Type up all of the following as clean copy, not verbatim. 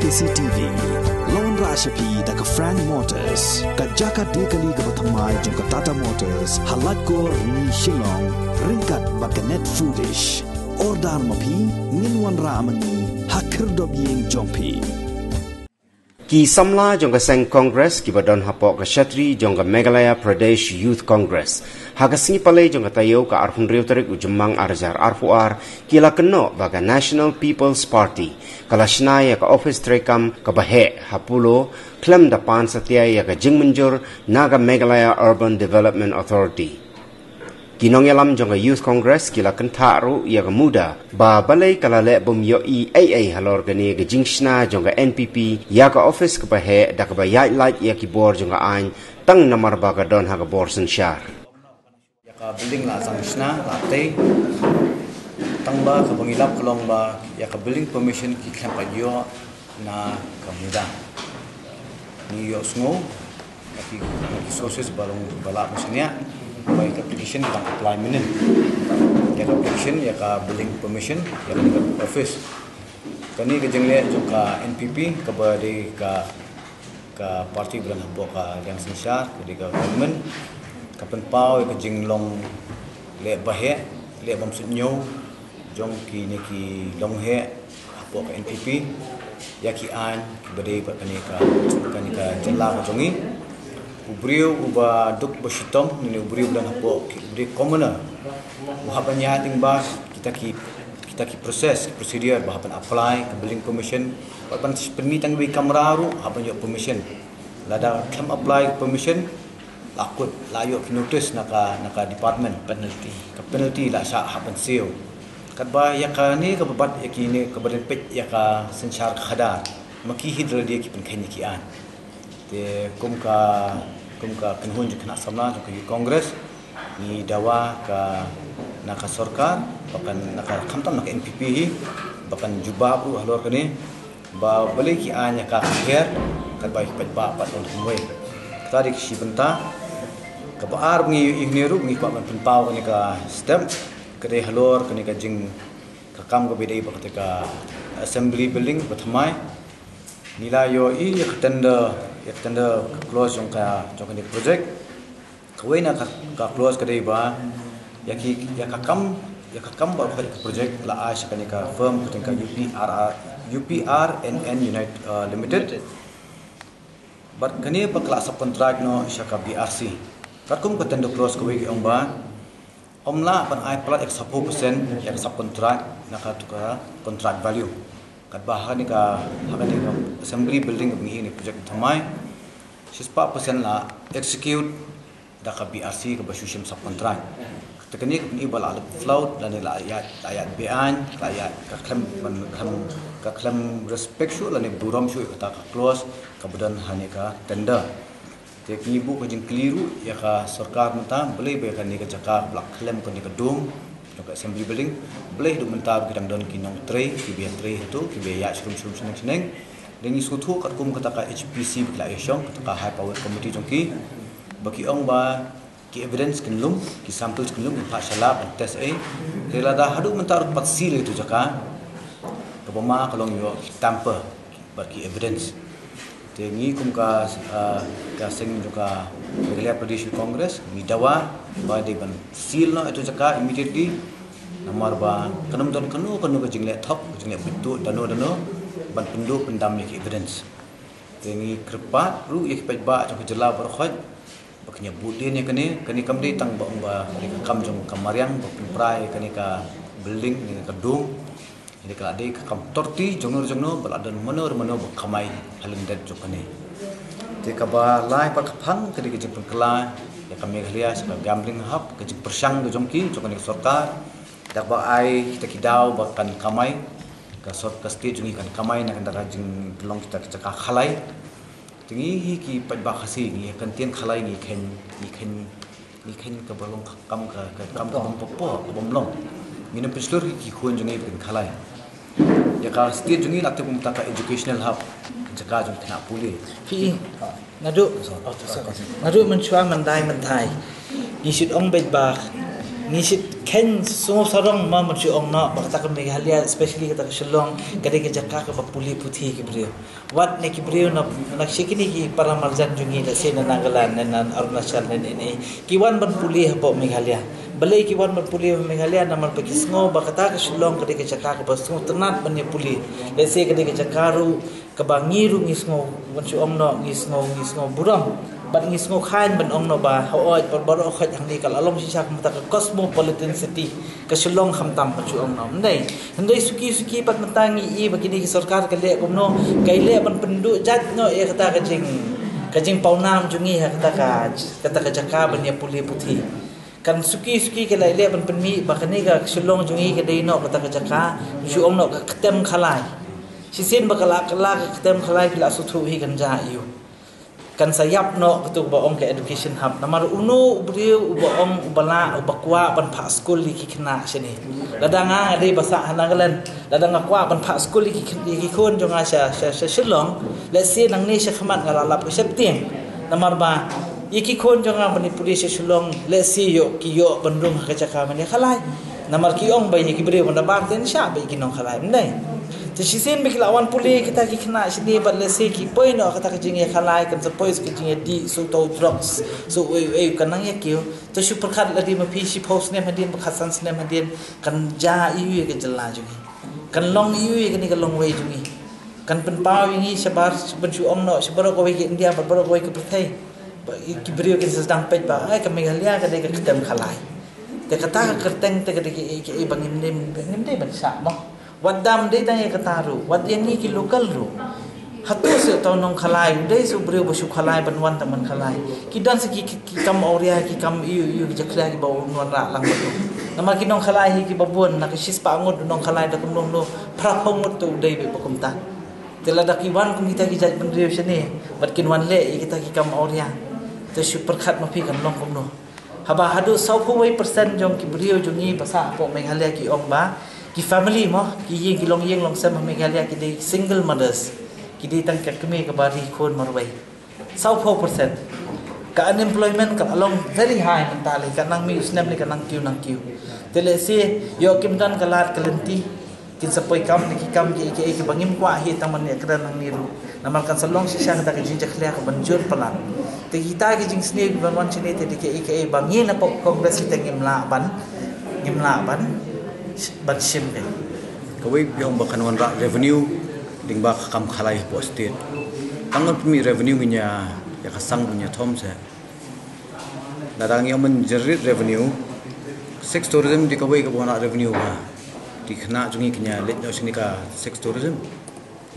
KCTV Lawan Rashapi daga Frank Motors Kajaka dekali gabatamai jangka Tata Motors Halatko ni Shillong Ringkat baganet Foodish Ordan mapi Nginwan ramani Hakir dobyeng jongpi Ki samla jongka Seng Congress ki badon hapok ka Shatri jongka Meghalaya Pradesh Youth Congress hagasni pale jongka tayo ka arhun riu tarik ujemang arjar arfuar kila keno baga National People's Party kala shnaya ka office trekam ka bahe hapulo klem dapan satya ya ka jingmenjur naga Meghalaya Urban Development Authority Kinong yalam jongka Youth Congress kila kentaru ya muda ba balai kala le bom yo I AA halor gani ga jingshna jongka NPP ya ka office ka bahe da ka ba ya light ya ki bor jongka ain tang namar ba ga don ha ga bor sen shar ya ka building la jingshna latte tang ba ka bangilap kolong ba ya ka building permission ki kham pa yo na ka muda ni yo sngo ki sources balong bala musnya baik application kita apply minin ya application ya ka building permission ya ka office kani ke jengle juga NPP ke bade ka parti bulan habo ka yang sensar ke ka government ka penpau ke jinglong le bahe le bom sunyo jong ki ni ki long he habo ka NPP ya ki an bade kani ka jela ka jongi Ubriu uba duk basitom ni ubriu dan hapo ubri commoner bahapannya ting bas kita ki proses prosedur bahapan apply ke building permission bahapan permit tang bi kamera ru hapan yo permission lada claim apply permission lakut layo ki notice naka department penalty la sa hapan seal kat ba ya ka ni ka babat ya ki ni ka badan pet ya ka sensar khadar maki hidra dia ki pen khaini ki an te kum ka penhun juga nak samla juga Kongres ni dawa ka naka sarkar bahkan naka kamtam naka NPP bahkan jubah ru halor kani ba balik ki anya ka kher kat baik ba pat on kumwe tadi si benta ka baar ngi igneru ngi kwa penpau kani ka step kade halor kani ka jing ka kam ka bedai ba ka assembly building pertama nila yo I ya tanda close jongka ni project kawai na ka close kadai ba ya ka kam ba ka project la as ka ni ka firm ka UPR NN United Limited but kani pa class of contract no siya ka BRC katkum ka tanda close kawai ki ba omla pan ai plat 10% ya sub contract na ka tuka contract value kat bahan ni ka assembly building ni project thamai 6% la execute da ka BRC ka basushim sub contract teknik ni bala float dan la ayat bean ayat ka klem respect shu la ni buram shu ka close ka budan hani ka tender teknik bu ka jing keliru ya ka sarkar mata boleh be kan ni ka jaka blak klem ka ni ka dum ka assembly building boleh du mentar gedang don kinong tray ki biar tray itu ki biar ya shrum seneng dengan suatu kat kum kata HPC bila isyong kata high power committee jongki bagi ong ba ki evidence kenlum ki samples kenlum empat shalap test rela dah hadu mentar pat seal itu jaka kebama kalong yo tamper bagi evidence tengi kum ka sing juga Meghalaya Pradesh Congress mi dawa ba de ban seal no itu jaka immediately nomor ba kanum don kanu ka jingle thop jingle bitu dano ban penduk pendam ki evidence tengi krepat ru ye pet ba jong jela berkhot baknya budin ye kani kamdi tang ba kam jong kamariang ba prai kani ka building ni ka dum ini ka ade ka kam torti jongno baladan menor ba kamai halendet jokane te ka ba lai pa khang kani ke jeng kala ya ka Meghalaya sa gambling hub ke jeng persang jongki jokane sarkar dak ba ai kita kidau ba kan kamai ka state jungi kan kamai na kan rajing belong kita ka khalai tingi ki pat ba khasi ni kan tien khalai ni ken ka balong kam bom popo bom long ni na pislur ki khun jungi kan khalai ya ka state jungi lakte pum ta ka educational hub jaka jung kena puli pi ngadu menchua mandai ni sit ong bet ba Nisit ken semua sarong ma macam orang nak bakta ke Meghalaya, especially kata ke Shillong, kadang ke Jakarta ke puli putih ke beliau. Wat neki beliau nak sikini ki para marjan jungi dah sih Nagaland dan Arunachal dan ini. Kiwan berpulih apa Meghalaya. Balai kiwan berpulih Meghalaya nama pergi semua bakta ke Shillong kadang ke Jakarta ke semua tenat banyak pulih. Dah sih kadang ke Jakarta ke Bangiru ngismo macam orang nak ngismo buram. Bat ngismo khain ban ong no ba haoi baru khat hang ni kal alom sisa mata ke cosmopolitan city ke Shillong khamtam pacu ong no ndai suki pat mentangi i begini ke sarkar ke le komno kai le ban penduduk jat no e kata kajing paunam jungi kata ka Jakarta ban ya puli putih kan suki ke le ban penmi bakani ka Shillong jungi ke dei no kata ka Jakarta ju ong no ka ketem khalai sisin bakala ka ketem khalai bila suthu hi kan ja yu kan sayap no ketuk baong ke education hub namar uno beliau baong bala bakwa ban pak school li kena sini ladanga ada bahasa Nagaland ladanga kwa ban pak school li kon jonga sha Shillong let's say nang ni sha khamat ngalalap ke septiang namar ba iki kon jonga bani police Shillong let's say yo bandung ke Jakarta mani khalai namar ki ong bai ki beliau ban ba ten sha bai ki nong khalai ndai Tersisin bagi lawan pulih kita kena sini berlesi kipoi no kata kejingnya kalai kan sepoi kejingnya di so tau drugs so kanang ya kio tu super kat lagi mapi si post ne hadin bakasan ne hadin kan ja iu ke jela juga kan long iu ke ni kan long way juga kan penpau ini sebar bencu om no sebar ko ke India sebar ko ke Perthai kibrio ke sedang pej ba ai ke Meghalaya ke de ke kedam kalai te kata kerteng te ke bangim nem ban sa mo Wadam dia tanya kataru, wad yang ni ki lokal ru. Hatu se tau nong khalai, dai su breu basu khalai banwan taman khalai. Ki dan se ki kam auria ki kam iu ki jakla ki bawa nuan ra lang batu. Nama ki nong khalai hi ki babun nak sis pa ngut nong khalai da kum no pra hongut tu dai be pakum ta. Tela da ki wan kum kita ki jat bandreu sini, bat kin wan le kita ki kam auria. Tu super khat ma pi kan long kum no. Haba hadu 20% jong ki breu jongi pasa po Meghalaya ki ong ba. Ki family mo ki yeng ki long sama Meghalaya ki de single mothers ki de tang kat kami ke bari khon marwai 4% ka unemployment ka along very high mentally ka nang mi snap ni ka nang kiu tele si yo kim dan kalat kalenti kin sapoi kam ni ki kam ki bangim kwa hi taman ne kran nang niru namal kan salong si syang ta ka jinja khlia ka banjur palan te kita ki jing snake ban wan chine te ke bangin na po congress ki tengim la ban Batsim ke. Kawai yang bahkan wan revenue ding bah kam khalai po state. Tangan pemi revenue nya ya kasang punya tom se. Datang yang menjerit revenue sex tourism di kawai ke bona revenue ba. Di kena jungi kenya let no sini ka sex tourism.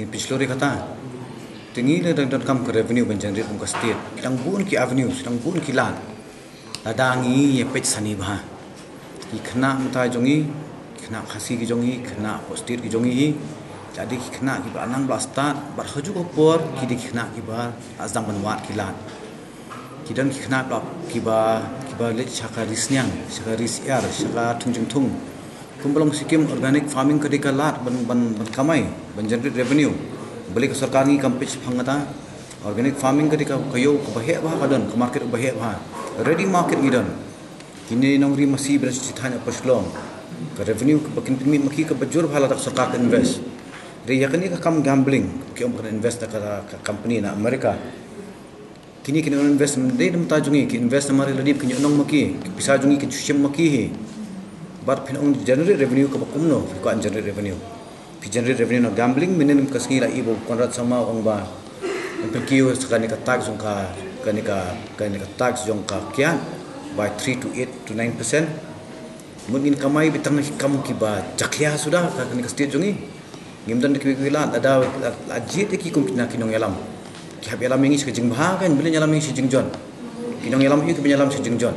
Ni pislori kata. Tingi le dan kam ke revenue menjerit ke state. Sedang bun ki avenue, sedang bun ki lan. Dadangi ya pet sani ba. Di kena mutai jungi kena kasih ki jongi kena postir ki jongi jadi kena ki ba 16 start bar haju ko por ki di kena ki ba azam banwat ki lat ki dan ki kena ki ba let chakaris nyang chakaris air chaka tungjung tung kumbalong sikim organic farming ka dikalat ban kamai ban generate revenue beli ke sarkar ni kampich phangata organic farming ka kayo ka bahe ba kadan ka market bahe ba ready market gidan kini nong ri masih bercithanya paslong ke revenue ke bakin pemit maki ke bajur bhala tak sarkar ke invest ri yakni ka kam gambling ki om kan invest ka company na Amerika kini invest de dum tajungi ki invest mari ladip ki nong maki ki pisa jungi ki chushim maki hi bar phin ong generate revenue ka bakumno ko generate revenue pi generate revenue no gambling minen ka sngi la ibo konrat sama ong ba perkiu sakani ka tax ong ka kani ka tax jong ka kian by 3 to 8 to 9%. Mungkin kamai bitang kamu kiba jaklia sudah kani ka state jongi ngimdan ki wilan ada ajit ki kum kinong yalam ki hab yalam ngi sejing bahagan bila yalam ngi sejing jon kinong yalam ki yalam sejing jon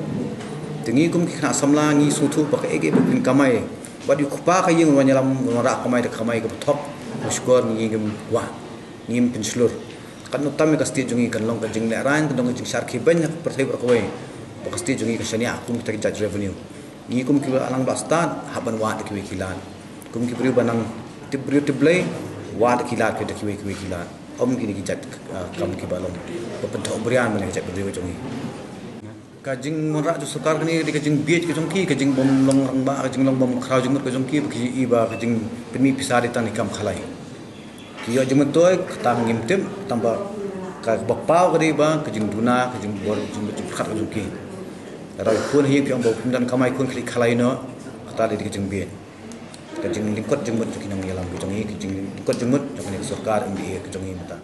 tengi kum ki kena samla ngi sutu bak ege bin kamai badi kupa ka yeng wan yalam ra kamai ka top muskor ngi ngim wa ngim penslur kan utami ka state jongi kan long ka jing le ran kan dong jing syar ki banyak pertai berkawai bak state jongi ka shani akum kita judge revenue ni kum ki alang bastad haban wa de ki kilan kum ki bri banang tibri tiblai wa de kilat ke de ki kilan om ki jat kam ki balom pen tho brian mane jat bri jongi kajing merak ju sukar ni di kajing beach kajong ki kajing bom long rang ba kajing long bom khrau jing kajong ki bagi iba kajing pemi pisari tan ikam khalai ki yo jeng toy tang ngim tem tamba ka bapau kadi ba kajing duna kajing bor jing khat kajong ki ra kun hi pi ambo dan kamai kun klik khalai no kata di kajing beach kajing lingkot jeng mut ki nang yalam kajong hi kajing lingkot jeng mut jang ni sukar mbi kajong hi mata